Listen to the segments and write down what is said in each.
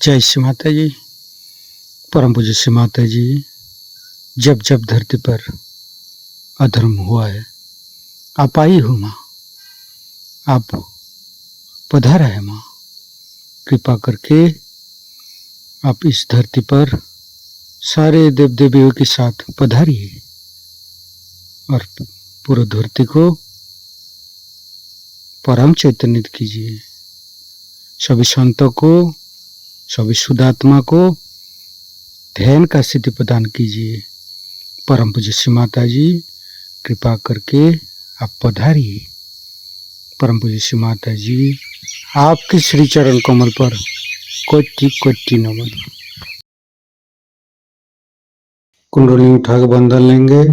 जय श्री माता जी। परम पूज्य श्री माता जी, जब जब धरती पर अधर्म हुआ है, आप आई हो माँ, आप पधारा है माँ। कृपा करके आप इस धरती पर सारे देव देवियों के साथ पधारिए और पूरी धरती को परम चैतन्य कीजिए। सभी संतों को, सभी शुद्धात्मा को ध्यान का सिद्धि प्रदान कीजिए। परम पूज्य श्री माता जी, कृपा करके आप पधारिए। परम पूज्य श्री माता जी, आपके श्री चरण कमल पर कोटि कोटि नमन। कुंडली उठा के बंधन लेंगे।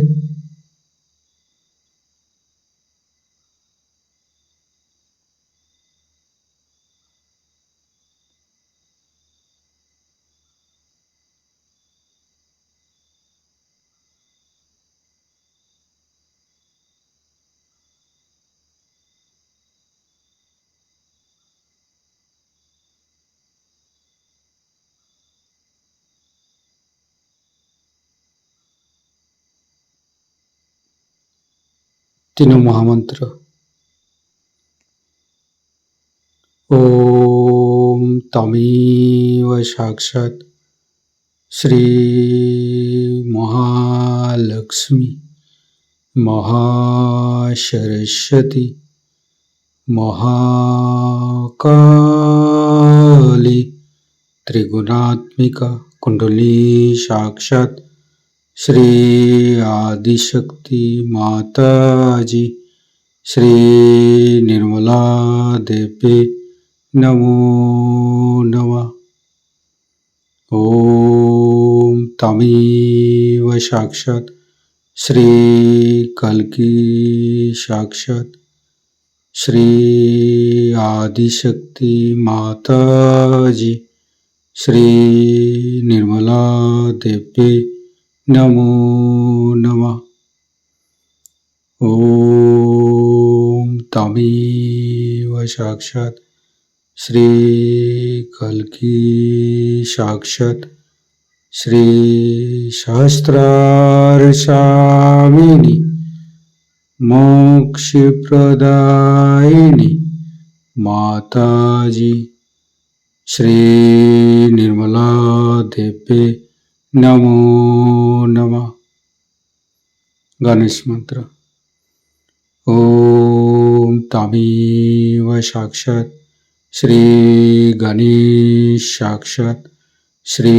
तीनों महामंत्र। ओम तमेव साक्षात् श्री महालक्ष्मी महासरस्वती महाकाली त्रिगुणात्मिका कुंडली साक्षात् श्री आदिशक्ति माता जी श्री निर्मला देवी नमो नमः। ओम तमेव साक्षात् श्री कल्की साक्षात् श्री आदिशक्ति माता जी श्री निर्मला देवी नमो नमः। ओम तमेव साक्षात् श्री कल्की साक्षात् श्री सहस्रार स्वामिनी मोक्ष प्रदायिनी माता जी श्री निर्मला देवी नमो नमः। गणेश मंत्र। ओम तमेव साक्षात् श्री गणेश साक्षात् श्री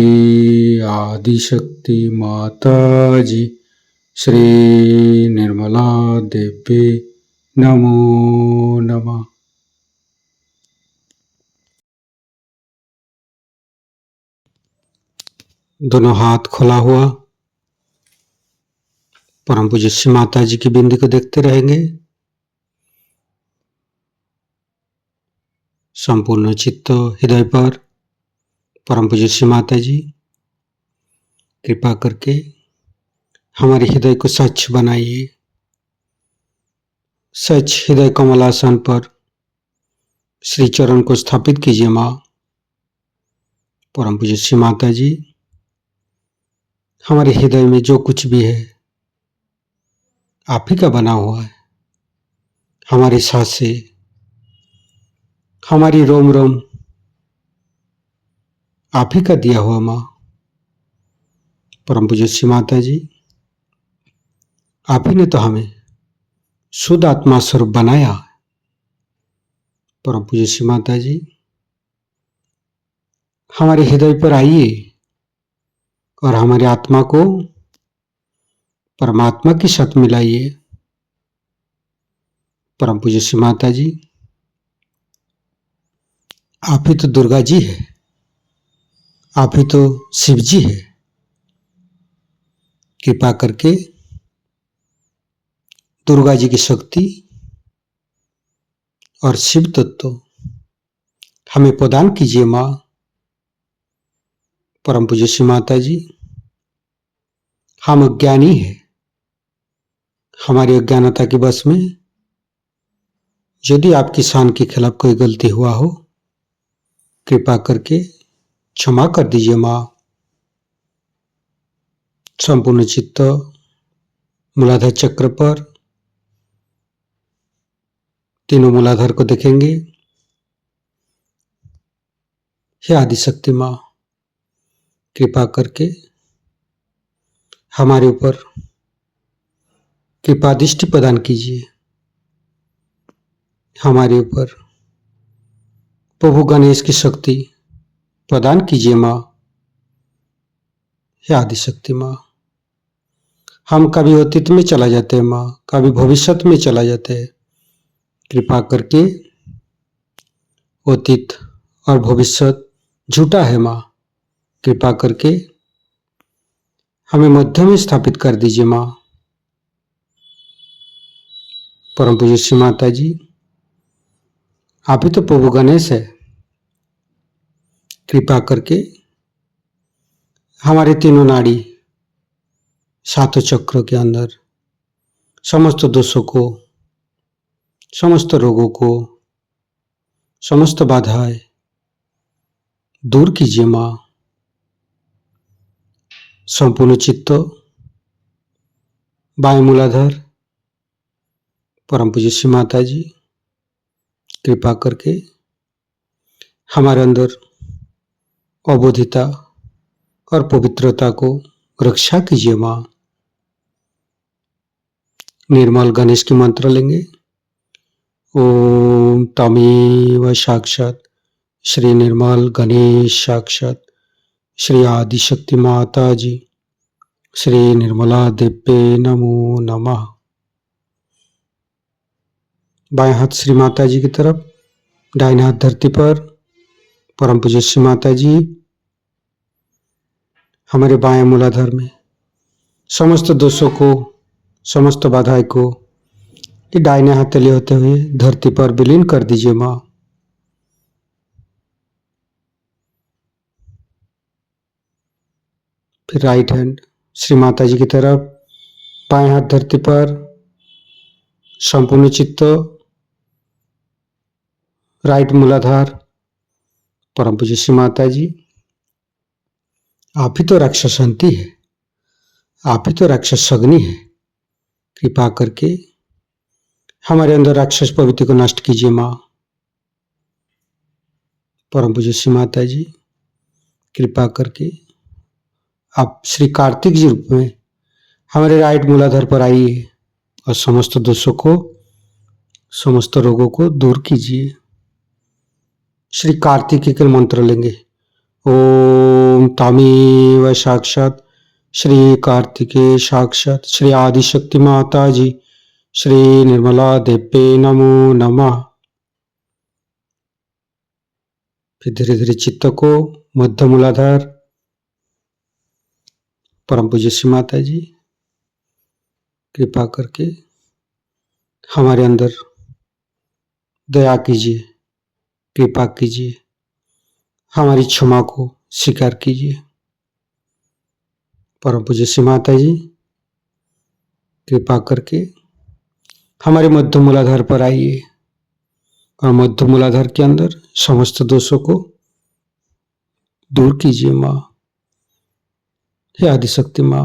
आदिशक्ति माता जी श्री निर्मला देवी नमो नमः। दोनों हाथ खुला हुआ परम पूज्य श्री माता जी की बिंदी को देखते रहेंगे। संपूर्ण चित्त हृदय पर परम पूज्य श्री माता जी कृपा करके हमारे हृदय को स्वच्छ बनाइए। स्वच्छ हृदय कमलासन पर श्री चरण को स्थापित कीजिए माँ। परम पूज्य श्री माता जी, हमारे हृदय में जो कुछ भी है आप ही का बना हुआ है। हमारी सांसें, हमारी रोम रोम आप ही का दिया हुआ माँ। परम पूज्य श्री माता जी, आप ही ने तो हमें शुद्ध आत्मा स्वरूप बनाया। परम पूज्य श्री माता जी, हमारे हृदय पर आइए और हमारी आत्मा को परमात्मा के साथ मिलाइए। परम पूज्य श्री माता जी, आप ही तो दुर्गा जी है, आप ही तो शिव जी है। कृपा करके दुर्गा जी की शक्ति और शिव तत्व हमें प्रदान कीजिए माँ। परम पूज्य श्री माता जी, हम अज्ञानी है, हमारी अज्ञानता के बस में यदि आपकी शान के खिलाफ कोई गलती हुआ हो, कृपा करके क्षमा कर दीजिए माँ। संपूर्ण चित्त मूलाधार चक्र पर, तीनों मूलाधार को देखेंगे। हे आदिशक्ति माँ, कृपा करके हमारे ऊपर कृपा दृष्टि प्रदान कीजिए। हमारे ऊपर प्रभु गणेश की शक्ति प्रदान कीजिए माँ। हे आदिशक्ति माँ, हम कभी अतीत में चला जाते हैं माँ, कभी भविष्य में चला जाते हैं। कृपा करके अतीत और भविष्य झूठा है माँ। कृपा करके हमें मध्य में स्थापित कर दीजिए माँ। परम पूज्य श्री माता जी, आप ही तो प्रभु गणेश है। कृपा करके हमारे तीनों नाड़ी, सातों चक्रों के अंदर समस्त दोषों को, समस्त रोगों को, समस्त बाधाएं दूर कीजिए माँ। संपूर्ण चित्त बाएं मूलाधार, परम पूज्य श्री माता जी, कृपा करके हमारे अंदर अबोधिता और पवित्रता को रक्षा कीजिए माँ। निर्मल गणेश की मंत्र लेंगे। ओम तमेव साक्षात श्री निर्मल गणेश साक्षात श्री आदिशक्ति माता जी श्री निर्मला देव्ये नमो नमः। बाएं हाथ श्री माता जी की तरफ, दाहिने हाथ धरती पर। परम पूज्य श्री माता जी हमारे बाएं मूलाधार में समस्त दोषों को, समस्त बाधाएं को ये दाहिने हाथ तले होते हुए धरती पर विलीन कर दीजिए माँ। फिर राइट हैंड श्री माता जी की तरफ, बाएं हाथ धरती पर, संपूर्ण चित्त राइट मूलाधार। परम पूज्य श्री माता जी, आप ही तो राक्षसंती है, आप ही तो राक्षस अग्नि है। कृपा करके हमारे अंदर राक्षस प्रवृत्ति को नष्ट कीजिए माँ। परम पूज्य श्री माता जी, कृपा करके आप श्री कार्तिक जी रूप में हमारे राइट मूलाधार पर आइए और समस्त दोषों को, समस्त रोगों को दूर कीजिए। श्री कार्तिक के मंत्र लेंगे। ओम तमेव साक्षात श्री कार्तिके साक्षात श्री आदिशक्ति माता जी श्री निर्मला देव्ये नमो नमः। फिर धीरे धीरे चित्त को मध्य मूलाधार, परम पूज्य श्री माता जी, कृपा करके हमारे अंदर दया कीजिए, कृपा कीजिए, हमारी क्षमा को स्वीकार कीजिए। परम पूज्य श्री माता जी, कृपा करके हमारे मध्य मूलाधार पर आइए और मध्य मूलाधार के अंदर समस्त दोषों को दूर कीजिए माँ। हे आदिशक्ति माँ,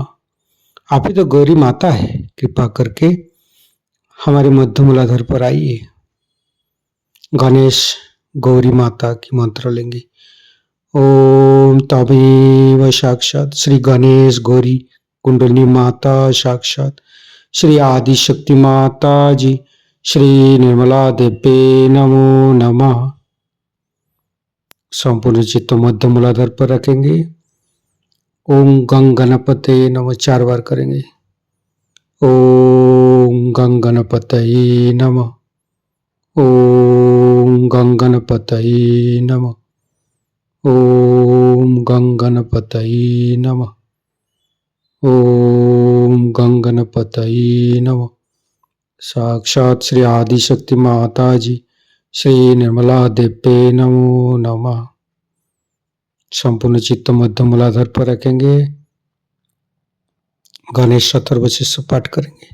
आप ही तो गौरी माता है। कृपा करके हमारे मध्य मूलाधार पर आइए। गणेश गौरी माता की मंत्र लेंगे। ओम तमेव साक्षात श्री गणेश गौरी कुंडली माता साक्षात श्री आदिशक्ति माता जी श्री निर्मला देव्ये नमो नमः। संपूर्ण चित्त मध्य मूलाधार पर रखेंगे। ओम गंग गणपते नमः 4 बार करेंगे। ओम गंग गणपतये नमः। ओम गंग गणपतये नमः। ओम गंग गणपतये नमः। ओम गंग गणपतये नमः। साक्षात श्री आदिशक्ति माता जी श्री निर्मला देव्ये नमो नमः। संपूर्ण चित्त मध्य मूलाधार पर रखेंगे। गणेश अथर्वशीर्ष पाठ करेंगे।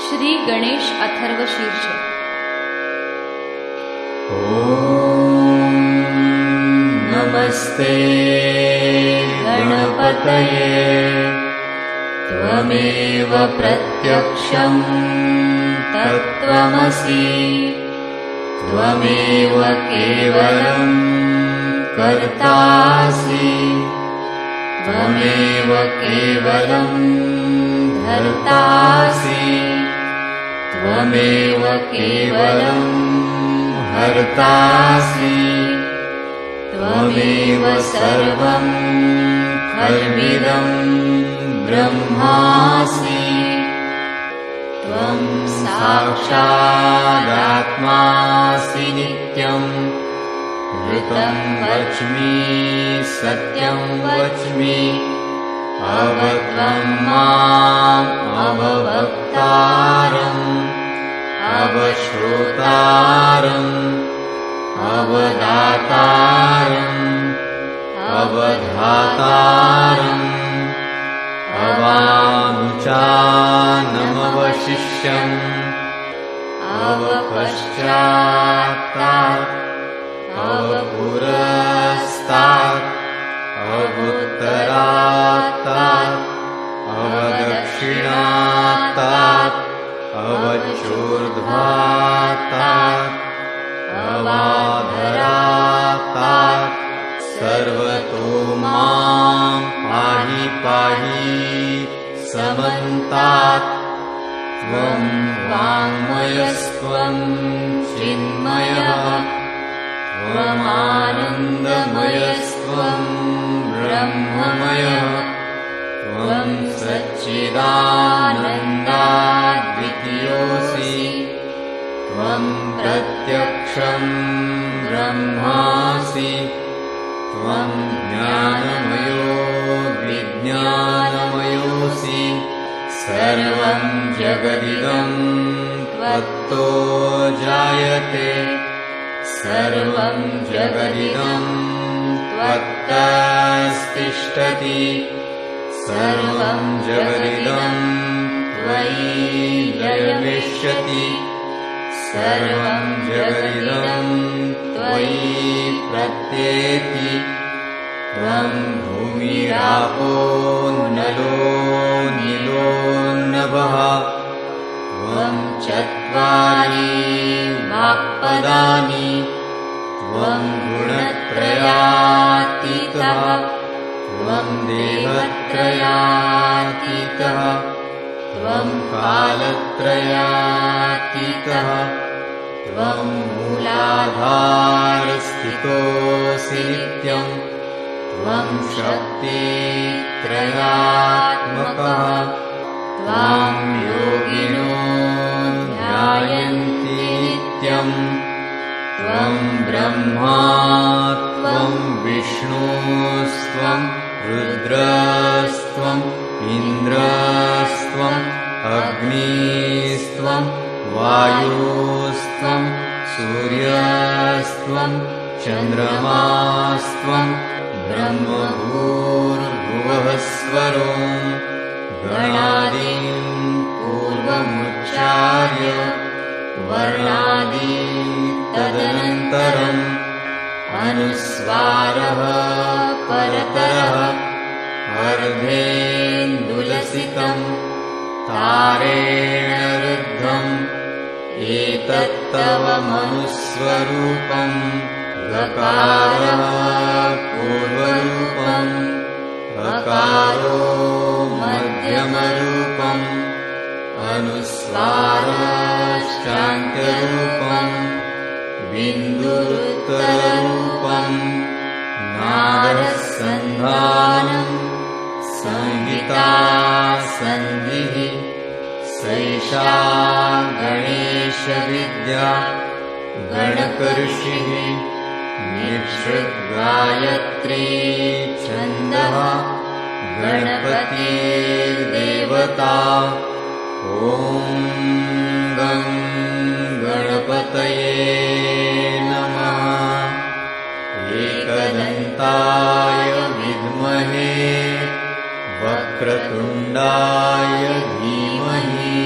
श्री गणेश अथर्वशीर्ष। नमस्ते गणपतये त्वमेव प्रत्यक्षं तत्त्वमसि त्वमेव केवलं कर्तासि त्वमेव केवलं धर्तासि त्वमेव केवलं हर्तासि त्वमेव सर्वं खल्विदं ब्रह्मासि त्वं साक्षादात्मासि नित्यं ऋतं वच्मि सत्यं वच्मि अवत्वं माम् अववक्तारम् अवश्रोतारम् अवदातारम् अवधातारम् अवानुचानमवशिष्यम् अवपश्चात्तात् अवपुरस्तात् अवोत्तरात्तात् अवदक्षिणात्तात् अवचोर्ध्वात्तात् अवाधरात्तात् सर्वतो मां पाहि पाहि समन्तात् त्वं वाङ्मयस्त्वं चिन्मयः त्वमानन्दमयस्त्वं ब्रह्ममयः त्वं सच्चिदानन्दाद्वितीयोऽसि त्वं प्रत्यक्षं ब्रह्मासि त्वं ज्ञानमयो विज्ञानमयोऽसि सर्वं जगदिदं त्वत्तो जायते सर्वं जगदिदं त्वत्तस्तिष्ठति सर्वं जगदिदं त्वयि लयमिष्यति सर्वं जगदिदं त्वयि प्रत्येति त्वं भूमिरापो नलो नीलो नभः त्वं चत्वारि वाक्पदानि त्वं गुणत्रयातीतः त्वं देहत्रयातीतः त्वं कालत्रयातीतः त्वं मूलाधारस्थितोऽसि नित्यं त्वं शक्तित्रयात्मकः त्वां योगिनो ध्यायन्ति नित्यं त्वं ब्रह्मा त्वं विष्णुस्त्वं रुद्रस्त्वं इन्द्रस्त्वं अग्निस्त्वं वायुस्त्वं सूर्यस्त्वं चन्द्रमास्त्वं ब्रह्मभूर्भुवः स्वरो गणादीन् पूर्वमुच्चार्य वर्णादि तदनन्तरम् अनुस्वारः परतरः अर्धेन्दुलसितं तारेण रुद्धम् एतत्तव मनुस्वरूपम् गकारः पूर्वरूपम् अकारो मध्यमरूपम् अनुस्वारश्चान्त्यरूपम् बिन्दुरुत्तररूपम् नादसन्धानम् संहिता सन्धिः सैषा गणेशविद्या गणकऋषिः निःसृद्गायत्री छन्दः गणपतिर्देवता ॐ गं गणपतये नमः एकदन्ताय विद्महे वक्रतुण्डाय धीमहि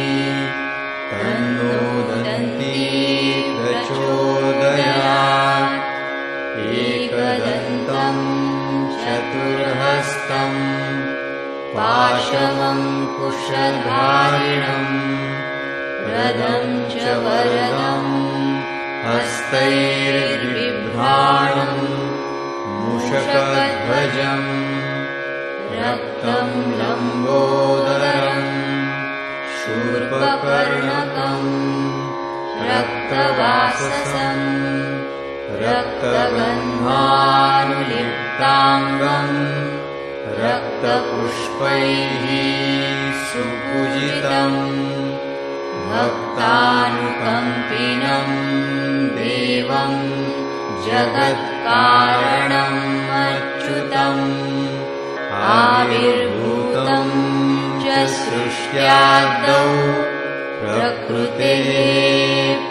तन्नो दन्ती प्रचोदयात् एकदन्तम् वर्षधारिणम् रदं च वरदं हस्तैर्बिभ्राणम् मूषकध्वजम् रक्तं लम्बोदरम् शूर्पकर्णकम् रक्तवाससम् रक्तगन्धानुलिप्ताङ्गम् रक्तपुष्पैः सुपूजितम् भक्तानुकम्पिनं देवं जगत्कारणम् अच्युतम् आविर्भूतं च सृष्ट्यादौ प्रकृतेः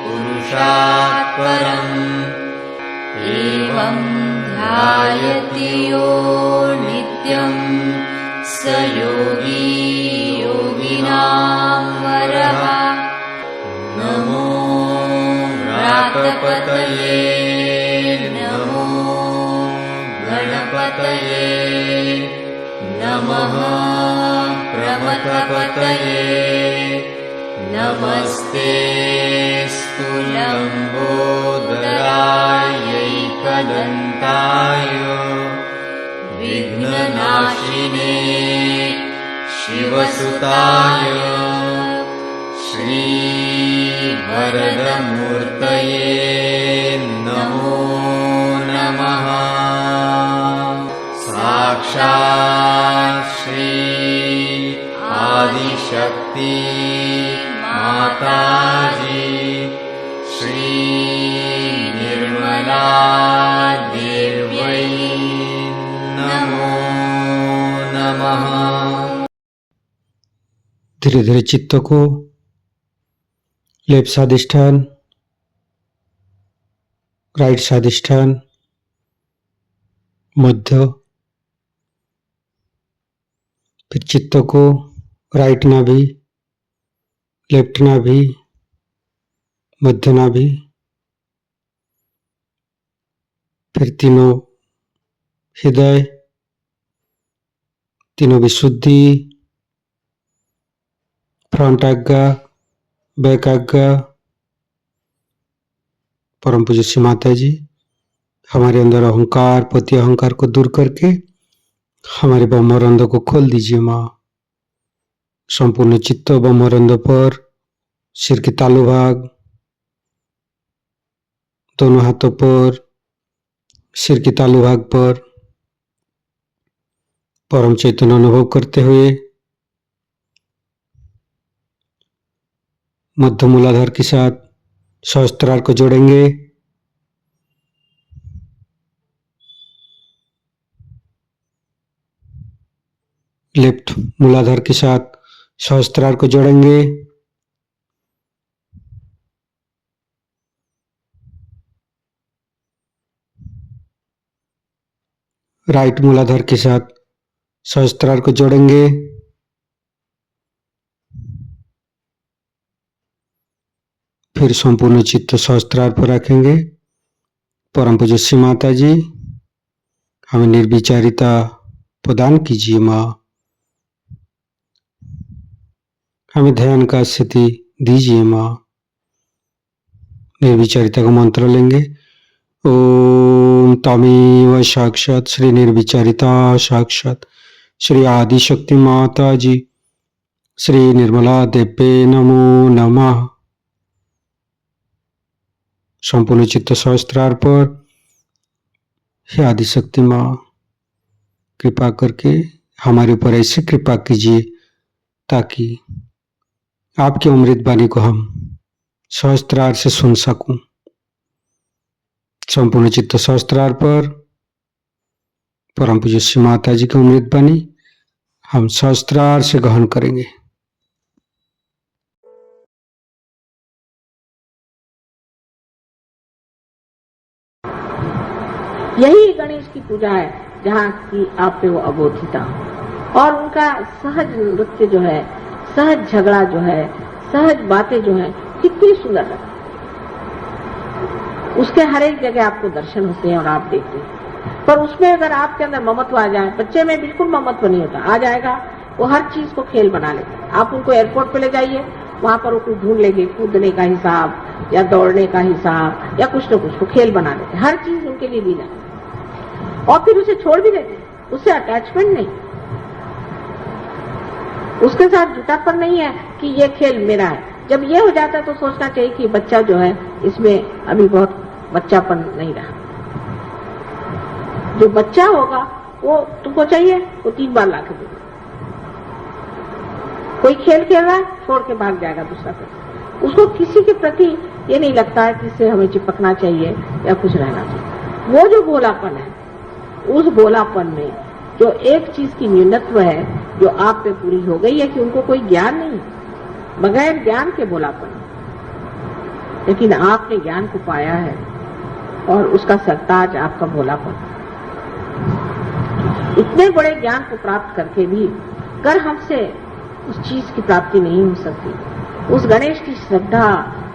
पुरुषात् परम् एवं ध्यायति यो नित्यं स योगी योगिनां वरः नमो व्रातपतये नमो गणपतये नमः प्रमथपतये नमस्ते लम्बोदरायैकदन्ताय विघ्ननाशिने शिवसुताय श्रीवरदमूर्तये नमो नमः साक्षात् श्री आदिशक्ति माताजी श्री निर्मला देव्यै नमो नमः। धीरे धीरे चित्त को लेफ्ट स्वादिष्ठान, राइट स्वादिष्ठान, मध्य, फिर चित्त को राइट नाभि, लेफ्ट नाभि, मध्य नाभि, फिर तीनों हृदय, तीनों विशुद्धि, फ्रंट आज्ञा, बैक आज्ञा। परम पूज्य श्री माता जी हमारे अंदर अहंकार, पति अहंकार को दूर करके हमारे ब्रह्मरंध्र को खोल दीजिए माँ। संपूर्ण चित्त ब्रह्मरंध्र पर, सिर के तालु भाग, दोनों हाथों पर, सिर के तालु भाग पर परम चैतन्य अनुभव करते हुए मध्य मूलाधार के साथ सहस्त्रार को जोड़ेंगे। लेफ्ट मूलाधार के साथ सहस्त्रार को जोड़ेंगे। राइट मूलाधार के साथ सहस्त्रार को जोड़ेंगे। फिर संपूर्ण चित्त सहस्त्रार पर रखेंगे। परम पूज्य श्री माता जी हमें निर्विचारिता प्रदान कीजिए माँ। हमें ध्यान का स्थिति दीजिए माँ। निर्विचारिता का मंत्र लेंगे। ओम तमेव साक्षात श्री निर्विचारिता साक्षात श्री आदिशक्ति माता जी श्री निर्मला देव्ये नमो नमः। संपूर्ण चित्त सहस्त्रार पर हे आदिशक्ति माँ कृपा करके हमारे ऊपर ऐसी कृपा कीजिए ताकि आपकी अमृत वाणी को हम सहस्त्रार से सुन सकूं। संपूर्ण चित्त सहस्त्रार पर परम पूज्य श्री माता जी की अमृत वाणी हम सहस्त्रार से ग्रहण करेंगे। यही गणेश की पूजा है जहाँ की आप पे वो अबोधिता और उनका सहज नृत्य जो है, सहज झगड़ा जो है, सहज बातें जो है, कितनी सुंदर है। उसके हर एक जगह आपको दर्शन होते हैं और आप देखते हैं। पर उसमें अगर आपके अंदर ममत्व आ जाए, बच्चे में बिल्कुल ममत्व नहीं होता, आ जाएगा वो हर चीज को खेल बना लेते हैं। आप उनको एयरपोर्ट पे ले जाइए, वहां पर वो कुछ ढूंढ लेंगे, कूदने का हिसाब या दौड़ने का हिसाब या कुछ न कुछ, वो खेल बना लेते हैं। हर चीज उनके लिए लीला और फिर उसे छोड़ भी देते हैं, उससे अटैचमेंट नहीं, उसके साथ जुटापन नहीं है कि ये खेल मेरा है। जब ये हो जाता है तो सोचना चाहिए कि बच्चा जो है इसमें अभी बहुत बच्चापन नहीं रहा। जो बच्चा होगा वो तुमको चाहिए वो 3 बार ला के देगा। कोई खेल खेल रहा है छोड़ के भाग जाएगा दूसरा कर, उसको किसी के प्रति ये नहीं लगता है कि इससे हमें चिपकना चाहिए या कुछ रहना चाहिए। वो जो भोलापन है, उस भोलापन में जो एक चीज की न्यूनत्व है जो आप पे पूरी हो गई है कि उनको कोई ज्ञान नहीं, बगैर ज्ञान के भोलापन, लेकिन आपने ज्ञान को पाया है और उसका सरताज आपका भोलापन। इतने बड़े ज्ञान को प्राप्त करके भी अगर हमसे उस चीज की प्राप्ति नहीं हो सकती, उस गणेश की श्रद्धा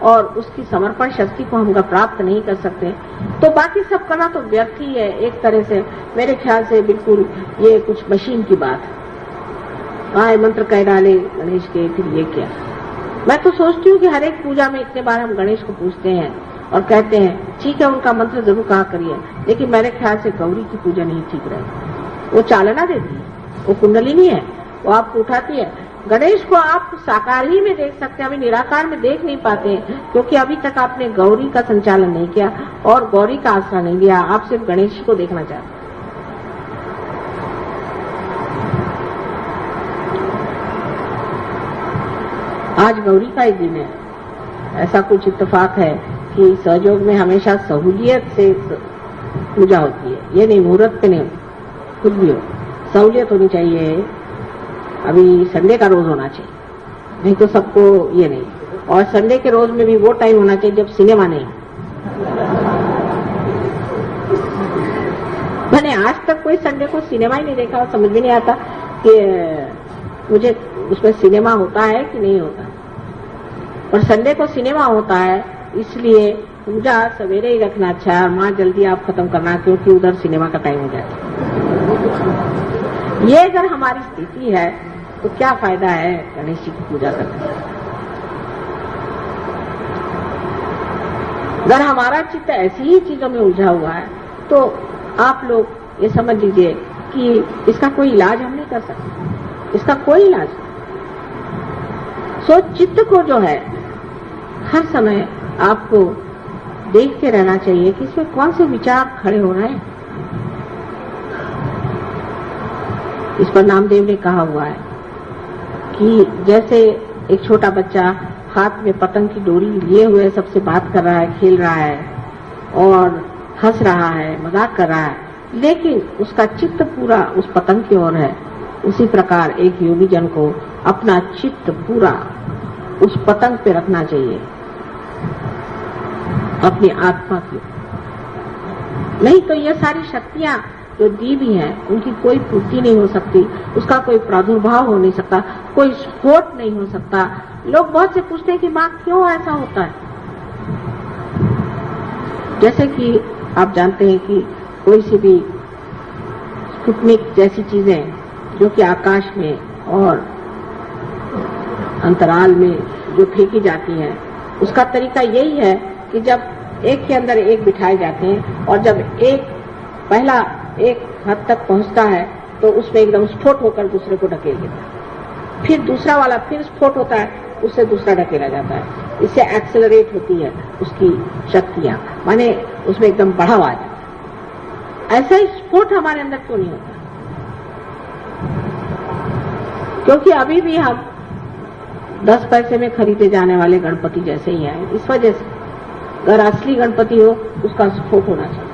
और उसकी समर्पण शक्ति को हम प्राप्त नहीं कर सकते, तो बाकी सब करना तो व्यर्थ ही है। एक तरह से मेरे ख्याल से बिल्कुल ये कुछ मशीन की बात है। आए मंत्र कह डाले गणेश के, फिर ये क्या। मैं तो सोचती हूँ कि हर एक पूजा में इतने बार हम गणेश को पूछते हैं और कहते हैं ठीक है उनका मंत्र जरूर कहा करिए, लेकिन मेरे ख्याल से गौरी की पूजा नहीं ठीक रहेगी। वो चालना देती है, वो कुंडलिनी है, वो आपको उठाती है। गणेश को आप साकार ही में देख सकते हैं, अभी निराकार में देख नहीं पाते हैं, क्योंकि अभी तक आपने गौरी का संचालन नहीं किया और गौरी का आसरा नहीं लिया, आप सिर्फ गणेश को देखना चाहते हैं। आज गौरी का एक दिन है, ऐसा कुछ इत्तेफाक है कि सहयोग में हमेशा सहूलियत से पूजा होती है, ये नहीं मुहूर्त पे नहीं, कुछ भी हो सहूलियत होनी चाहिए। अभी संडे का रोज होना चाहिए, नहीं तो सबको ये नहीं, और संडे के रोज में भी वो टाइम होना चाहिए जब सिनेमा नहीं। मैंने आज तक कोई संडे को सिनेमा ही नहीं देखा और समझ में नहीं आता कि मुझे उसमें सिनेमा होता है कि नहीं होता। और संडे को सिनेमा होता है इसलिए पूजा सवेरे ही रखना अच्छा है और माँ जल्दी आप खत्म करना, क्योंकि उधर सिनेमा का टाइम हो जाता है। ये अगर हमारी स्थिति है तो क्या फायदा है गणेश जी की पूजा करने का। अगर हमारा चित्त ऐसी ही चीजों में उलझा हुआ है तो आप लोग ये समझ लीजिए कि इसका कोई इलाज हम नहीं कर सकते, इसका कोई इलाज नहीं। सो चित्त को जो है हर समय आपको देखते रहना चाहिए कि इसमें कौन से विचार खड़े हो रहे हैं। इस पर नामदेव ने कहा हुआ है कि जैसे एक छोटा बच्चा हाथ में पतंग की डोरी लिए हुए सबसे बात कर रहा है, खेल रहा है और हंस रहा है, मजाक कर रहा है, लेकिन उसका चित्त पूरा उस पतंग की ओर है, उसी प्रकार एक योगी जन को अपना चित्त पूरा उस पतंग पे रखना चाहिए, अपनी आत्मा की। नहीं तो ये सारी शक्तियां जो दी भी हैं उनकी कोई पूर्ति नहीं हो सकती, उसका कोई प्रादुर्भाव हो नहीं सकता, कोई स्फोट नहीं हो सकता। लोग बहुत से पूछते हैं कि माँ क्यों ऐसा होता है। जैसे कि आप जानते हैं कि कोई सी भी स्पुतनिक जैसी चीजें जो कि आकाश में और अंतराल में जो फेंकी जाती हैं, उसका तरीका यही है कि जब एक के अंदर एक बिठाए जाते हैं और जब एक पहला एक हद तक पहुंचता है तो उसमें एकदम स्फोट होकर दूसरे को ढकेल देता है, फिर दूसरा वाला फिर स्फोट होता है, उससे दूसरा ढकेला जाता है। इससे एक्सेलरेट होती है उसकी शक्तियां, माने उसमें एकदम बढ़ावा आ जाता है। ऐसा ही स्फोट हमारे अंदर क्यों नहीं होता? क्योंकि अभी भी हम 10 पैसे में खरीदे जाने वाले गणपति जैसे ही हैं। इस वजह से अगर असली गणपति हो उसका स्फोट होना चाहिए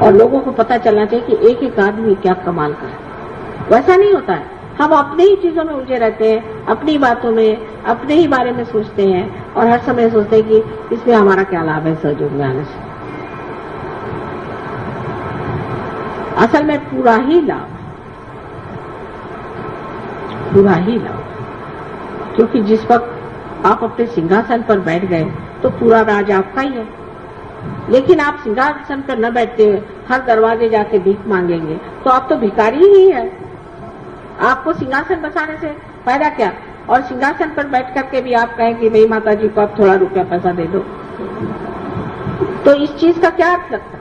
और लोगों को पता चलना चाहिए कि एक एक आदमी क्या कमाल का है। वैसा नहीं होता है, हम अपने ही चीजों में उलझे रहते हैं, अपनी बातों में, अपने ही बारे में सोचते हैं और हर समय सोचते हैं कि इसमें हमारा क्या लाभ है सहयोग में आने से। असल में पूरा ही लाभ, पूरा ही लाभ, क्योंकि जिस वक्त आप अपने सिंहासन पर बैठ गए तो पूरा राज आपका ही है। लेकिन आप सिंहासन पर न बैठते हुए हर दरवाजे जाके भीख मांगेंगे तो आप तो भिखारी ही है। आपको सिंहासन बसाने से फायदा क्या? और सिंहासन पर बैठ करके भी आप कहें कि भाई माता जी को आप थोड़ा रुपया पैसा दे दो, तो इस चीज का क्या अर्थ लगता है?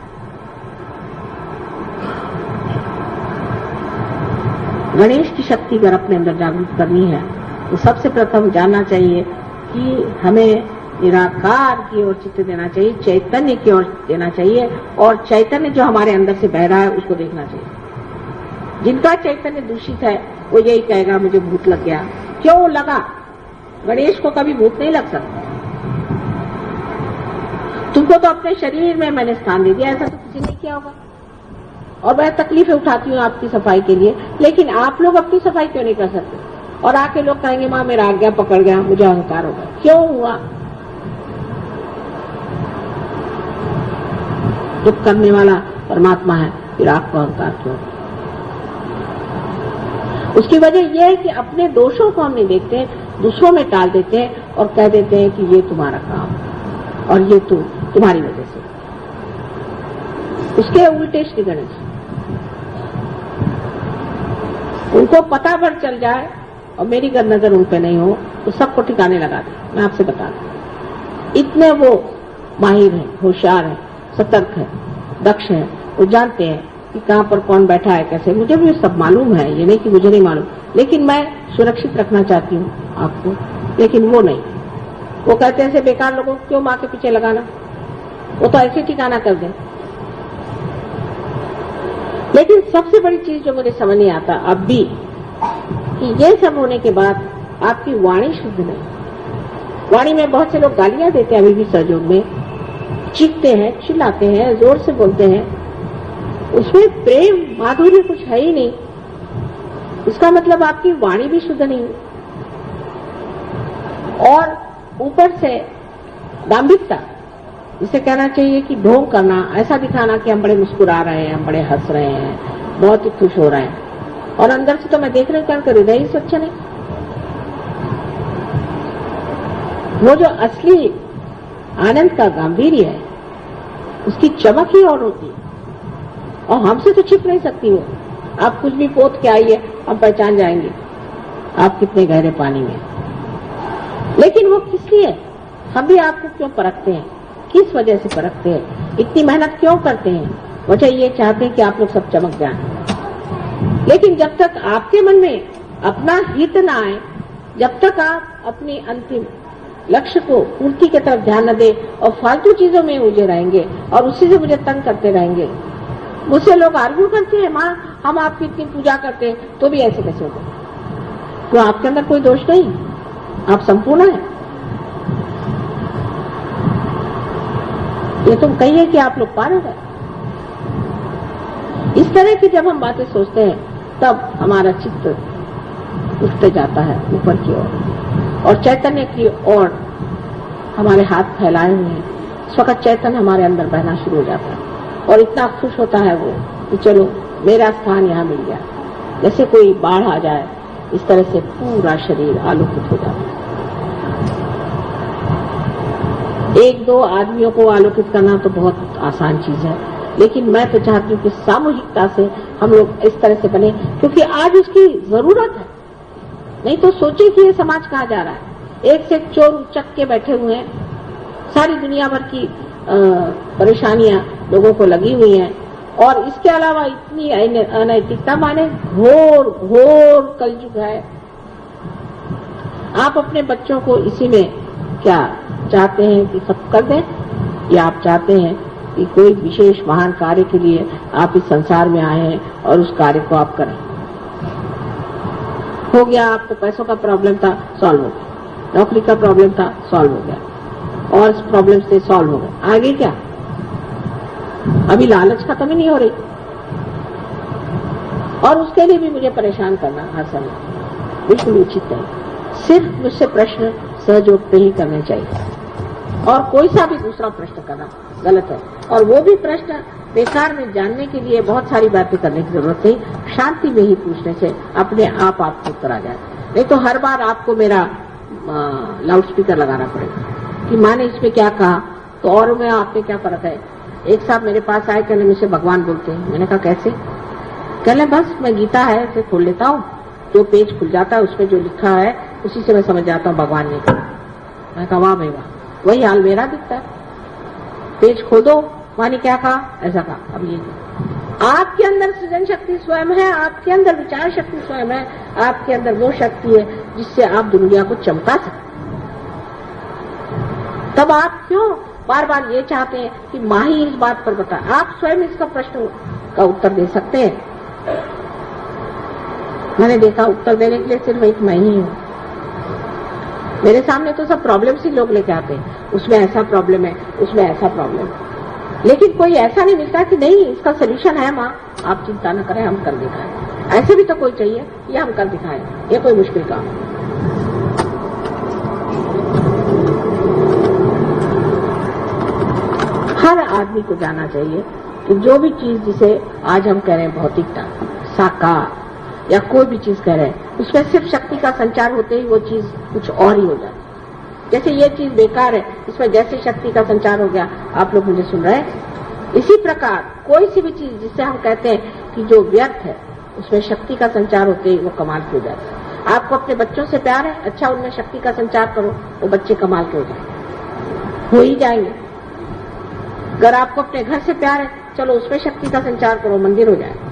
गणेश की शक्ति अगर अपने अंदर जागृत करनी है तो सबसे प्रथम जानना चाहिए कि हमें निराकार की ओर चित्त देना चाहिए, चैतन्य की ओर देना चाहिए, और चैतन्य जो हमारे अंदर से बह रहा है उसको देखना चाहिए। जिनका चैतन्य दूषित है वो यही कहेगा मुझे भूत लग गया। क्यों लगा? गणेश को कभी भूत नहीं लग सकता। तुमको तो अपने शरीर में मैंने स्थान दे दिया, ऐसा तो किसी ने किया होगा। और मैं तकलीफें उठाती हूँ आपकी सफाई के लिए, लेकिन आप लोग अपनी सफाई क्यों नहीं कर सकते? और आके लोग कहेंगे माँ मेरा आज्ञा पकड़ गया, मुझे अहंकार हो गया। क्यों हुआ? दुख करने वाला परमात्मा है, फिर आपको अहंकार क्यों? उसकी वजह यह है कि अपने दोषों को हम नहीं देखते, दूसरों में टाल देते हैं और कह देते हैं कि ये तुम्हारा काम और ये तुम्हारी वजह से। उसके उल्टे श्री गणेश, उनको पता भर चल जाए और मेरी अगर नजर उन पे नहीं हो तो सबको ठिकाने लगा दे। मैं आपसे बता दूं, इतने वो माहिर हैं, होशियार हैं, सतर्क है, दक्ष है। वो जानते हैं कि कहाँ पर कौन बैठा है, कैसे। मुझे भी सब मालूम है, ये नहीं कि मुझे नहीं मालूम, लेकिन मैं सुरक्षित रखना चाहती हूँ आपको। लेकिन वो नहीं, वो कहते हैं ऐसे बेकार लोगों को क्यों माँ के पीछे लगाना, वो तो ऐसे ठिकाना कर दें। लेकिन सबसे बड़ी चीज जो मुझे समझ नहीं आता अब भी, कि ये सब होने के बाद आपकी वाणी शुद्ध नहीं। वाणी में बहुत से लोग गालियां देते हैं अभी भी सहयोग में, चीखते हैं, चिल्लाते हैं, जोर से बोलते हैं, उसमें प्रेम माधुर्य कुछ है ही नहीं। उसका मतलब आपकी वाणी भी शुद्ध नहीं। और ऊपर से दाम्भिकता, जिसे कहना चाहिए कि ढोंग करना, ऐसा दिखाना कि हम बड़े मुस्कुरा रहे हैं, हम बड़े हंस रहे हैं, बहुत ही खुश हो रहे हैं, और अंदर से तो मैं देख रही हूँ हृदय ही स्वच्छ नहीं। वो जो असली आनंद का गांभीर्य है, उसकी चमक ही और होती है, और हमसे तो छिप नहीं सकती वो। आप कुछ भी पोत के आइए, हम पहचान जाएंगे आप कितने गहरे पानी में। लेकिन वो किस लिए? हम भी आपको क्यों परखते हैं? किस वजह से परखते हैं? इतनी मेहनत क्यों करते हैं? वजह ये चाहते हैं कि आप लोग सब चमक जाएं। लेकिन जब तक आपके मन में अपना हित ना आए, जब तक आप अपनी अंतिम लक्ष्य को पूर्ति की तरफ ध्यान न दे और फालतू चीजों में उलझे रहेंगे और उसी से मुझे तंग करते रहेंगे। मुझसे लोग आर्ग्यू करते हैं, माँ हम आपकी इतनी पूजा करते हैं तो भी ऐसे कैसे होते? तो आपके अंदर कोई दोष नहीं, आप संपूर्ण हैं। ये तुम कहिए कि आप लोग पार हो गए। इस तरह की जब हम बातें सोचते हैं तब हमारा चित्त उठते जाता है ऊपर की ओर, और चैतन्य की ओर हमारे हाथ फैलाए हुए हैं। इस वक्त चैतन्य हमारे अंदर बहना शुरू हो जाता है और इतना खुश होता है वो कि चलो मेरा स्थान यहाँ मिल गया। जैसे कोई बाढ़ आ जाए, इस तरह से पूरा शरीर आलोकित हो जाता है। एक दो आदमियों को आलोकित करना तो बहुत आसान चीज है, लेकिन मैं तो चाहती हूँ कि सामूहिकता से हम लोग इस तरह से बने, क्योंकि आज उसकी जरूरत है। नहीं तो सोचिए कि ये समाज कहाँ जा रहा है। एक से एक चोर उचक के बैठे हुए हैं, सारी दुनिया भर की परेशानियां लोगों को लगी हुई हैं, और इसके अलावा इतनी अनैतिकता, माने घोर घोर कलयुग है। आप अपने बच्चों को इसी में क्या चाहते हैं कि सब कर दें, या आप चाहते हैं कि कोई विशेष महान कार्य के लिए आप इस संसार में आए हैं और उस कार्य को आप करें? हो गया, आपको पैसों का प्रॉब्लम था, सॉल्व हो गया। नौकरी का प्रॉब्लम था, सॉल्व हो गया, और इस प्रॉब्लम से सॉल्व हो गया। आगे क्या? अभी लालच खत्म ही नहीं हो रही, और उसके लिए भी मुझे परेशान करना हर समय बिल्कुल उचित नहीं। सिर्फ मुझसे प्रश्न सहयोग पे ही करने चाहिए, और कोई सा भी दूसरा प्रश्न करना गलत है। और वो भी प्रश्न बेकार में जानने के लिए बहुत सारी बातें करने की जरूरत नहीं, शांति में ही पूछने से अपने आप आपको उत्तर आ जाए। नहीं तो हर बार आपको मेरा लाउड स्पीकर लगाना पड़ेगा कि माँ ने इसमें क्या कहा, तो और में आपने क्या फर्क है। एक साहब मेरे पास आए, कहने मुझसे भगवान बोलते हैं। मैंने कहा कैसे? कहने बस मैं गीता है इसे खोल लेता हूँ जो पेज खुल जाता है उसमें जो लिखा है उसी से मैं समझ जाता हूँ भगवान ने कहा। मैं कहा वाह भाई वाह, वही हाल मेरा दिखता है। पेज खोदो, वहां ने क्या कहा, ऐसा कहा। अब ये आपके अंदर सृजन शक्ति स्वयं है, आपके अंदर विचार शक्ति स्वयं है, आपके अंदर वो शक्ति है जिससे आप दुनिया को चमका सकते। तब आप क्यों बार बार ये चाहते हैं कि माँ ही इस बात पर बताए? आप स्वयं इसका प्रश्न का उत्तर दे सकते हैं। मैंने देखा उत्तर देने के लिए सिर्फ एक मैं ही हूँ। मेरे सामने तो सब प्रॉब्लम्स ही लोग लेके आते हैं, उसमें ऐसा प्रॉब्लम है, उसमें ऐसा प्रॉब्लम है, लेकिन कोई ऐसा नहीं मिलता कि नहीं इसका सोल्यूशन है माँ, आप चिंता न करें, हम कर दिखाएं। ऐसे भी तो कोई चाहिए, ये हम कर दिखाएं, ये कोई मुश्किल काम है। हर आदमी को जानना चाहिए कि जो भी चीज जिसे आज हम कह रहे हैं भौतिकता, साकार या कोई भी चीज कह रहे हैं, उसमें सिर्फ शक्ति का संचार होते ही वो चीज कुछ और ही हो जाती। जैसे ये चीज बेकार है, इसमें जैसे शक्ति का संचार हो गया, आप लोग मुझे सुन रहे हैं। इसी प्रकार कोई सी भी चीज जिसे हम कहते हैं कि जो व्यर्थ है, उसमें शक्ति का संचार होते ही वो कमाल की हो जाती है। आपको अपने बच्चों से प्यार है, अच्छा उनमें शक्ति का संचार करो, वो बच्चे कमाल के हो जाएंगे, हो ही जाएंगे। अगर आपको अपने घर से प्यार है, चलो उसमें शक्ति का संचार करो, मंदिर हो जाएगा।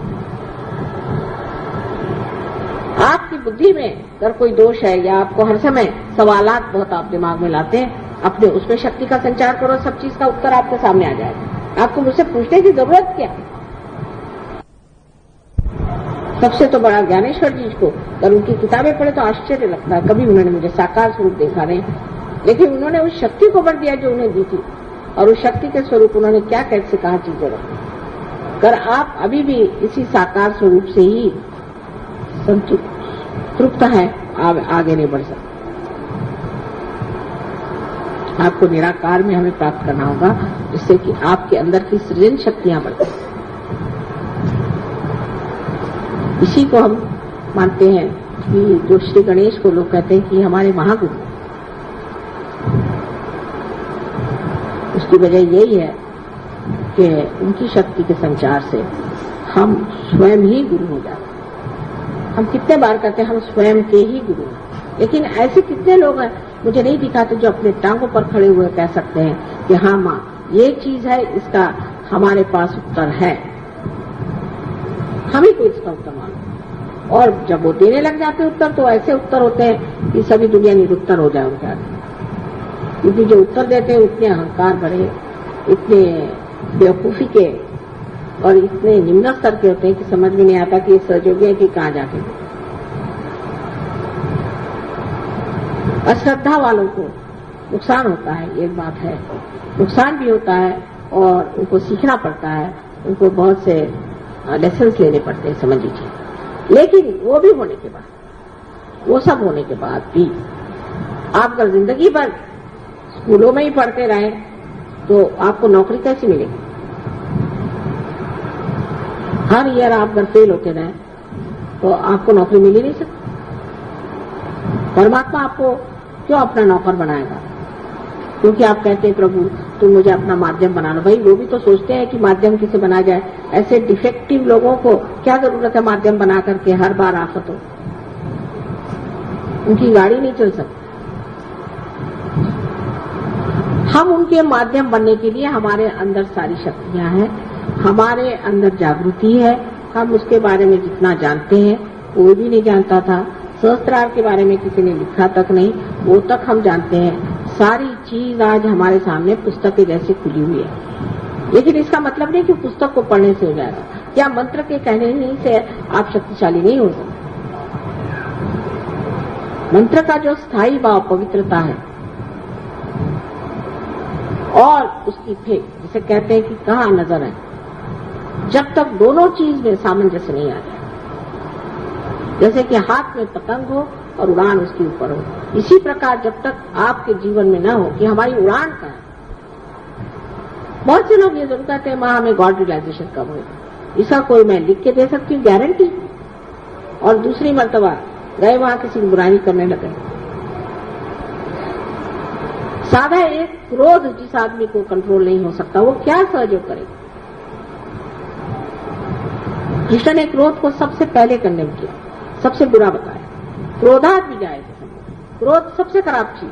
आपकी बुद्धि में अगर कोई दोष है या आपको हर समय सवालात बहुत आप दिमाग में लाते हैं, अपने उसमें शक्ति का संचार करो, सब चीज का उत्तर आपके सामने आ जाएगा। आपको मुझसे पूछने की जरूरत क्या है? सबसे तो बड़ा ज्ञानेश्वर जी को अगर उनकी किताबें पढ़े तो आश्चर्य लगता है। कभी उन्होंने मुझे साकार स्वरूप देखा नहीं, लेकिन उन्होंने उस शक्ति को बर दिया जो उन्हें दी थी, और उस शक्ति के स्वरूप उन्होंने क्या कैसे कहा चीजें रखी। अगर आप अभी भी इसी साकार स्वरूप से ही तृप्त है, आप आगे नहीं बढ़ सकते। आपको निराकार में हमें प्राप्त करना होगा, जिससे कि आपके अंदर की सृजन शक्तियां बढ़े। इसी को हम मानते हैं कि जो श्री गणेश को लोग कहते हैं कि हमारे महागुरु, उसकी वजह यही है कि उनकी शक्ति के संचार से हम स्वयं ही गुरु हो जाते हैं। हम कितने बार कहते हैं हम स्वयं के ही गुरु हैं, लेकिन ऐसे कितने लोग हैं मुझे नहीं दिखाते जो अपने टांगों पर खड़े हुए कह सकते हैं कि हाँ माँ ये चीज है, इसका हमारे पास उत्तर है, हम ही को इसका उत्तर मानो। और जब वो देने लग जाते उत्तर, तो ऐसे उत्तर होते हैं कि सभी दुनिया निरुत्तर हो जाए उनके आगे। क्योंकि जो उत्तर देते हैं उतने अहंकार भरे, इतने बेवकूफी के और इतने निम्न स्तर के होते हैं कि समझ में नहीं आता कि ये सहयोगी है कि कहाँ जाके। अश्रद्धा वालों को नुकसान होता है, ये बात है, नुकसान भी होता है और उनको सीखना पड़ता है, उनको बहुत से लेसन्स लेने पड़ते हैं, समझ लीजिए। लेकिन वो भी होने के बाद, वो सब होने के बाद भी आप अगर जिंदगी भर स्कूलों में ही पढ़ते रहे तो आपको नौकरी कैसी मिलेगी? हर ईयर आप अगर फेल होते रहे तो आपको नौकरी मिल ही नहीं सकती। परमात्मा आपको क्यों अपना नौकर बनाएगा? क्योंकि आप कहते हैं प्रभु तुम मुझे अपना माध्यम बना लो। भाई वो भी तो सोचते हैं कि माध्यम किसे बनाया जाए। ऐसे डिफेक्टिव लोगों को क्या जरूरत है माध्यम बना करके हर बार आफत हो? उनकी गाड़ी नहीं चल सकती। हम उनके माध्यम बनने के लिए हमारे अंदर सारी शक्तियां हैं, हमारे अंदर जागृति है। हम उसके बारे में जितना जानते हैं, कोई भी नहीं जानता था। सहस्त्रार के बारे में किसी ने लिखा तक नहीं, वो तक हम जानते हैं। सारी चीज आज हमारे सामने पुस्तक जैसे खुली हुई है। लेकिन इसका मतलब नहीं कि पुस्तक को पढ़ने से हो जाएगा, या मंत्र के कहने नहीं से आप शक्तिशाली नहीं हो सकते। मंत्र का जो स्थायी भाव पवित्रता है और उसकी फेंक, जिसे कहते हैं कि कहाँ नजर है, जब तक दोनों चीज में सामंजस्य नहीं आ जाए, जैसे कि हाथ में पतंग हो और उड़ान उसके ऊपर हो, इसी प्रकार जब तक आपके जीवन में न हो कि हमारी उड़ान का है। बहुत से लोग ये जरूर कहते हैं माँ हमें गॉड रियलाइजेशन कब होगा। इसका कोई मैं लिख के दे सकती हूँ गारंटी? और दूसरी मर्तबा गए वहां किसी की बुराई करने लगे। साधा एक क्रोध जिस आदमी को कंट्रोल नहीं हो सकता, वो क्या सहयोग करेगा? कृष्ण ने क्रोध को सबसे पहले कंडेम किया, सबसे बुरा बताया। क्रोधात भी जाए तो क्रोध सबसे खराब चीज,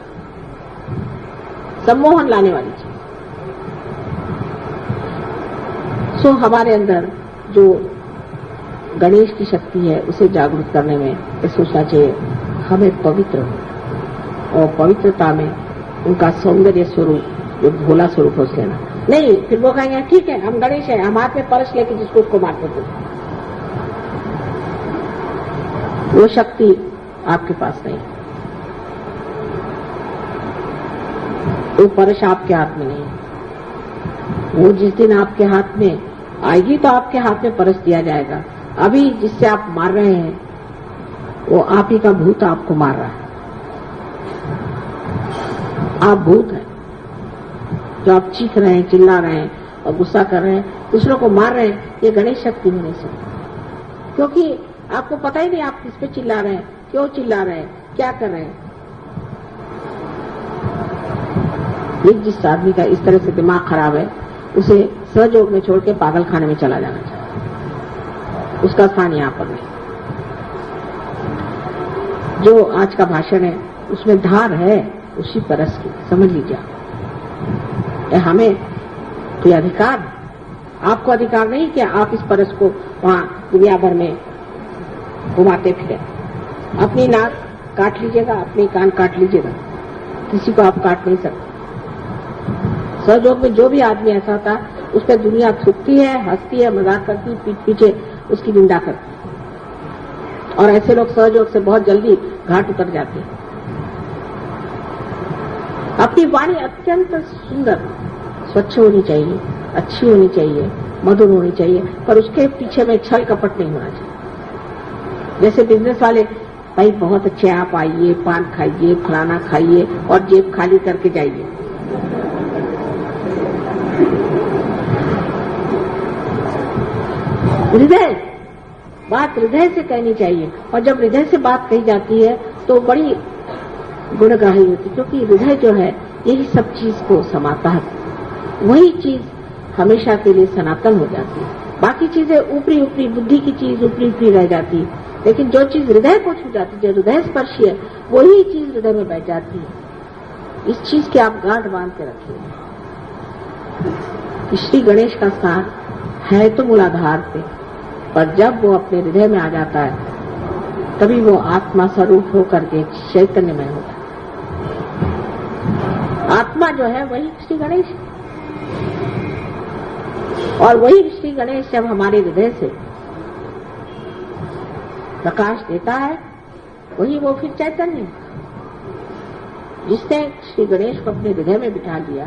सम्मोहन लाने वाली चीज। सो हमारे अंदर जो गणेश की शक्ति है उसे जागरूक करने में ये सोचना चाहिए हमें पवित्र हो, और पवित्रता में उनका सौंदर्य स्वरूप जो भोला स्वरूप हो लेना। नहीं, फिर वो कहेंगे ठीक है हम गणेश है, हम हाथ में परस लेके जिसको उसको मारते थे, वो शक्ति आपके पास नहीं, वो परस आपके हाथ में नहीं है। वो जिस दिन आपके हाथ में आएगी तो आपके हाथ में परस दिया जाएगा। अभी जिससे आप मार रहे हैं वो आप ही का भूत आपको मार रहा है। आप भूत हैं जो आप चीख रहे हैं, चिल्ला रहे हैं और गुस्सा कर रहे हैं, दूसरों को मार रहे हैं। ये गणेश शक्ति नहीं सकती, क्योंकि आपको पता ही नहीं आप किस पे चिल्ला रहे हैं, क्यों चिल्ला रहे हैं, क्या कर रहे हैं। जिस आदमी का इस तरह से दिमाग खराब है उसे सहयोग में छोड़ के पागल खाने में चला जाना चाहिए, उसका स्थान यहाँ पर नहीं। जो आज का भाषण है उसमें धार है उसी परस की, समझ लीजिए। हमें कोई अधिकार, आपको अधिकार नहीं कि आप इस परस को वहां दुनिया भर में घुमाते फिरे। अपनी नाक काट लीजिएगा, अपनी कान काट लीजिएगा, किसी को आप काट नहीं सकते। सहयोग में जो भी आदमी ऐसा होता है उस पर दुनिया थूकती है, हंसती है, मजाक करती है, पीठ पीछे उसकी निंदा करती है, और ऐसे लोग सहयोग से बहुत जल्दी घाट उतर जाते हैं। अपनी वाणी अत्यंत सुंदर, स्वच्छ होनी चाहिए, अच्छी होनी चाहिए, मधुर होनी चाहिए, पर उसके पीछे में छल कपट नहीं होना चाहिए। जैसे बिजनेस वाले, भाई बहुत अच्छे आप आइए, पान खाइए, फलाना खाइए और जेब खाली करके जाइए। हृदय, बात हृदय से कहनी चाहिए, और जब हृदय से बात कही जाती है तो बड़ी गुणग्राही होती, क्योंकि हृदय जो है यही सब चीज को समाता है, वही चीज हमेशा के लिए सनातन हो जाती है। बाकी चीजें ऊपरी ऊपरी, बुद्धि की चीज ऊपरी ऊपरी रह जाती है, लेकिन जो चीज हृदय को छू जाती है, जो हृदय स्पर्शी है, वही चीज हृदय में बैठ जाती है। इस चीज के आप गांठ बांध के रखिए। श्री गणेश का स्थान है तो मूलाधार पे, पर जब वो अपने हृदय में आ जाता है तभी वो आत्मा स्वरूप होकर के चैतन्यमय होता है। आत्मा जो है वही श्री गणेश है, और वही श्री गणेश जब हमारे हृदय से प्रकाश देता है, वही वो फिर चैतन्य है। जिसने श्री गणेश को अपने हृदय में बिठा दिया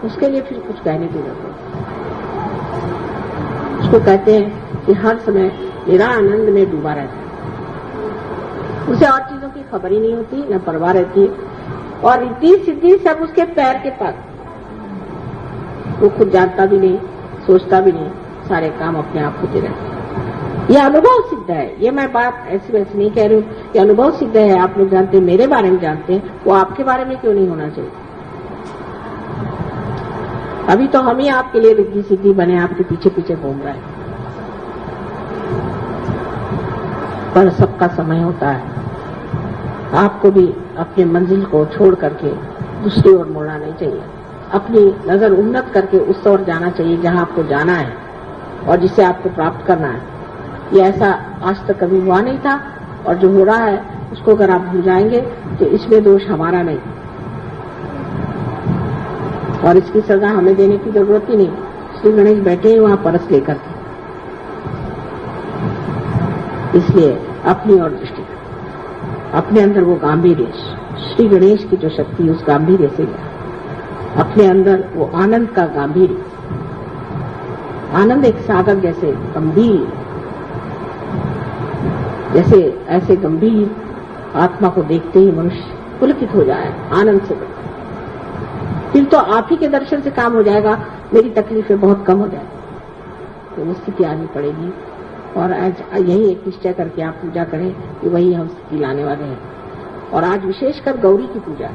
उसके लिए फिर कुछ कहने की जरूरत नहीं। उसको कहते हैं कि हर समय निरानंद में डूबा रहता है, उसे और चीजों की खबर ही नहीं होती, न परवाह रहती, और रिद्धि सिद्धि सब उसके पैर के पास। वो खुद जानता भी नहीं, सोचता भी नहीं, सारे काम अपने आप होते रहते हैं। यह अनुभव सिद्ध है, ये मैं बात ऐसी वैसी नहीं कह रही हूँ, ये अनुभव सिद्ध है। आप लोग जानते हैं, मेरे बारे में जानते हैं, वो आपके बारे में क्यों नहीं होना चाहिए। अभी तो हम ही आपके लिए रिद्धि सिद्धि बने, आपके पीछे पीछे घूम रहे हैं, पर सबका समय होता है। आपको भी अपने मंजिल को छोड़ करके दूसरी ओर मुड़ना नहीं चाहिए, अपनी नजर उन्नत करके उस ओर जाना चाहिए जहां आपको जाना है और जिसे आपको प्राप्त करना है। ये ऐसा आज तक कभी हुआ नहीं था, और जो हो रहा है उसको अगर आप भूल जाएंगे तो इसमें दोष हमारा नहीं, और इसकी सजा हमें देने की जरूरत ही नहीं। श्री गणेश बैठे हैं वहां परस लेकर के, इसलिए अपनी ओर दृष्टि, अपने अंदर वो गांभीर्य, श्री गणेश की जो शक्ति उस गांभीर्य से अपने अंदर वो आनंद का गांभीर्य। आनंद एक सागर जैसे गंभीर, जैसे ऐसे गंभीर आत्मा को देखते ही मनुष्य पुलकित हो जाए आनंद से। फिर तो आप ही के दर्शन से काम हो जाएगा, मेरी तकलीफें बहुत कम हो जाएगी। तो वो स्थिति आनी पड़ेगी, और आज यही एक निश्चय करके आप पूजा करें कि वही हम स्थिति लाने वाले हैं। और आज विशेषकर गौरी की पूजा,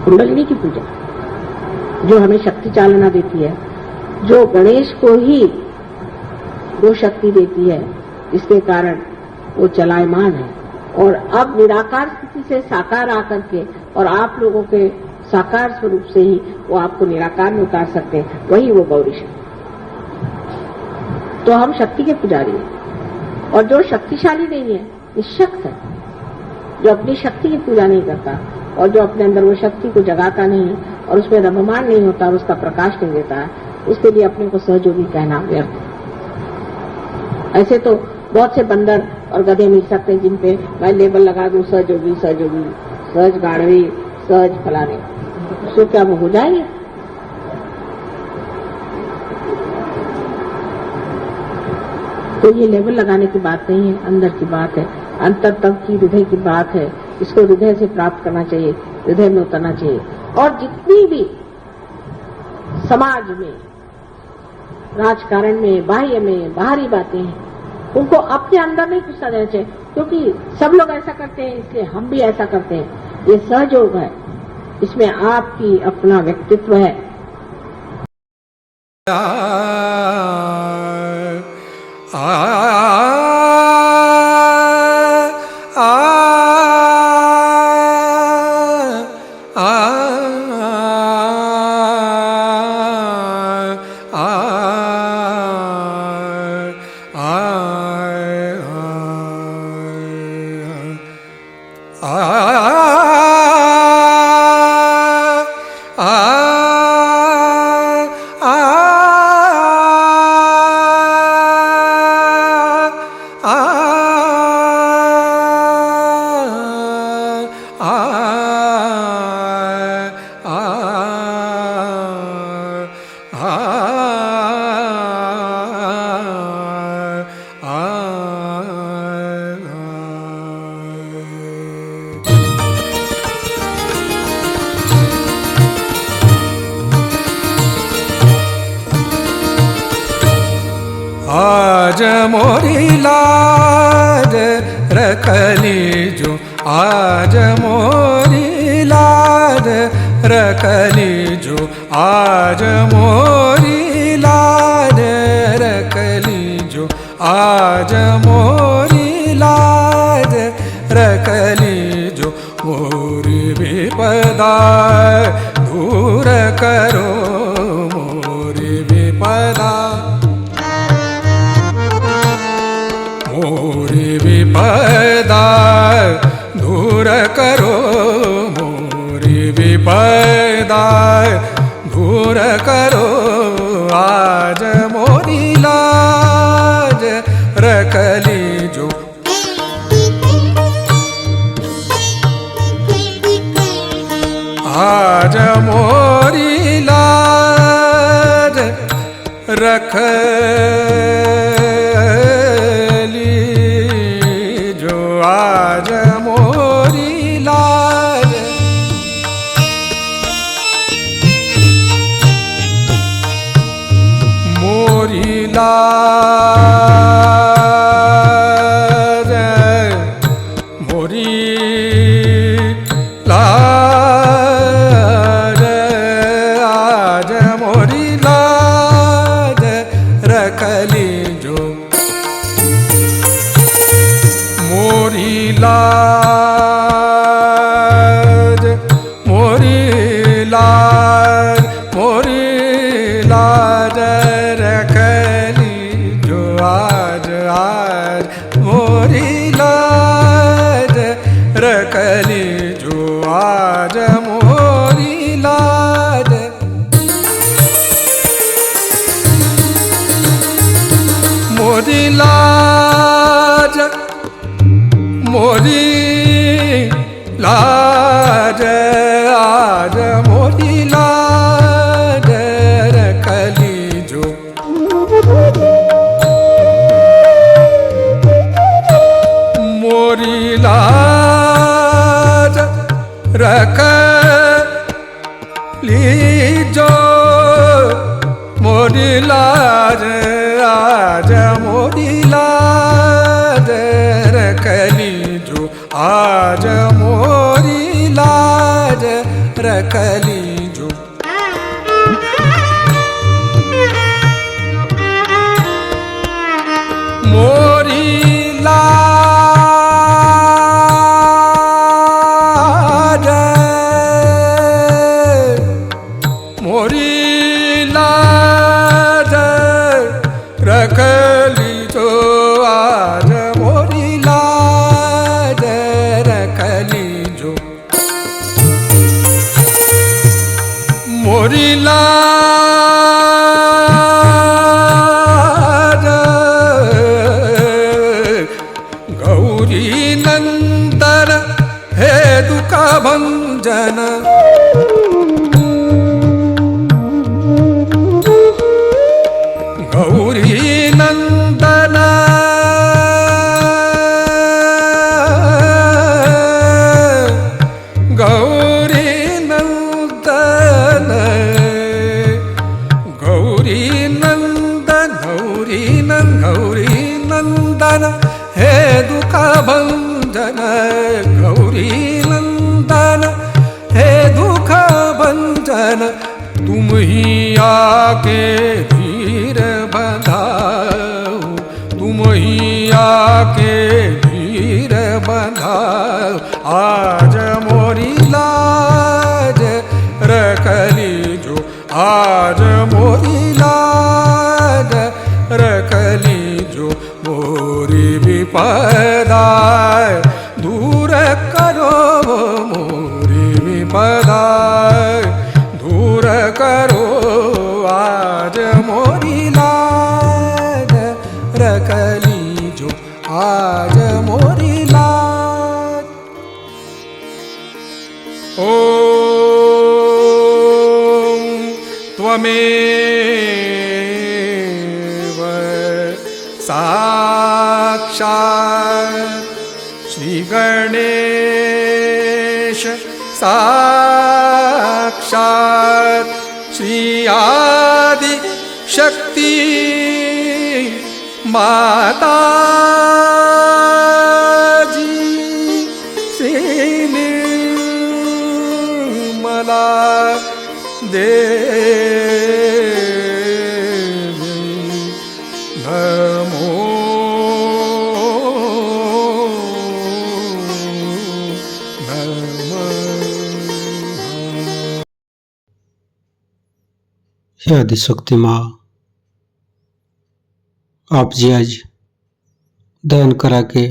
कुंडलिनी की पूजा, जो हमें शक्ति चालना देती है, जो गणेश को ही वो शक्ति देती है जिसके कारण वो चलायमान है। और अब निराकार स्थिति से साकार आकर के और आप लोगों के साकार स्वरूप से ही वो आपको निराकार में उतार सकते हैं, वही वो गौरी शक्ति। तो हम शक्ति के पुजारी हैं। और जो शक्तिशाली नहीं है, निशक्त है, जो अपनी शक्ति की पूजा नहीं करता और जो अपने अंदर वो शक्ति को जगाता नहीं और उसमें रममान नहीं होता और उसका प्रकाश नहीं देता है, उसके लिए अपने को सहयोगी कहना व्यर्थ है। ऐसे तो बहुत से बंदर और गधे मिल सकते हैं जिन पे मैं लेबल लगा दूं सहयोगी, सहयोगी, सहज गाढ़वी, सहज फलाने, उसको क्या वो हो जाएंगे? तो ये लेबल लगाने की बात नहीं है, अंदर की बात है, अंतर तक की हृदय की बात है। इसको हृदय से प्राप्त करना चाहिए, हृदय में उतरना चाहिए। और जितनी भी समाज में, राजकारण में, बाह्य में, बाहरी बातें हैं, उनको अपने अंदर नहीं घुसा देना चाहिए, क्योंकि सब लोग ऐसा करते हैं इसलिए हम भी ऐसा करते हैं। ये सहयोग है, इसमें आपकी अपना व्यक्तित्व है। आज मोरी लाज रखली जो, आज मोरी लाज रखली जो, आज मोरी लाज रखली जो, आज मोरी लाज रखली जो। मोरी विपदा दूर करो, मोरी विपदा, मोरी विपदा दूर करो, मोरी विपदा दूर करो। आज मोरी लाज रखली जो, आज मोरी लाज रखली जो, आज मोरी लाज। मोरी लाज, मोरी लाज, आज मोरी लाज रखली जो। मोरी लाज, मोरी लाज, मोरी लाज रखली जो, आज आज मोरी लाज रखली जो, आज मोरी लाज। मोरी लाज, मोरी लाज, आज मोरी लाज रखली जो। मोरी लाज रखली जो, मोरी लाज, आज मोरी लाज रखली जो, आज मोरी लाज रखली जो। मोरी लाज, मोरी लाज गौरी नंदन हे दुख भंजन गौरी नंदन गौरी नंदन गौरी नंदन गौरी नंदन हे दुख भंजन गौरी नंदन हे दुख भंजन तुम ही आके धीर बंधाओ तुम ही आके धीर बंधाओ आज मोरी लाज रखली जो आज मोरी लाज रखली जो मोरी विपदा दूर करो मोरी विपदा दूर करो आज मोरी लाज रखली जो आज मोरी लाज ओम त्वमेव साक्षात् श्री गणेश साक्षात् श्री आदि शक्ति माता जी श्री निर्मला देवी नमो हे आदिशक्ति माँ, आप जी आज दहन करा के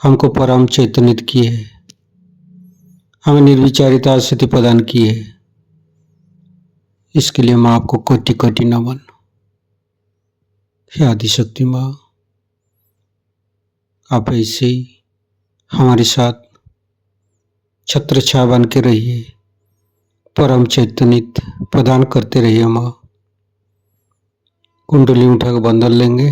हमको परम चैतन्यित किए, हमें निर्विचारिता स्थिति प्रदान की है। इसके लिए माँ आपको कोटि कोटि नमन। हे आदिशक्ति माँ, आप ऐसे ही हमारे साथ छत्र छाया बन के रहिए, परम चैतन्यित प्रदान करते रहिए। माँ कुंडली उठा के बंधन लेंगे।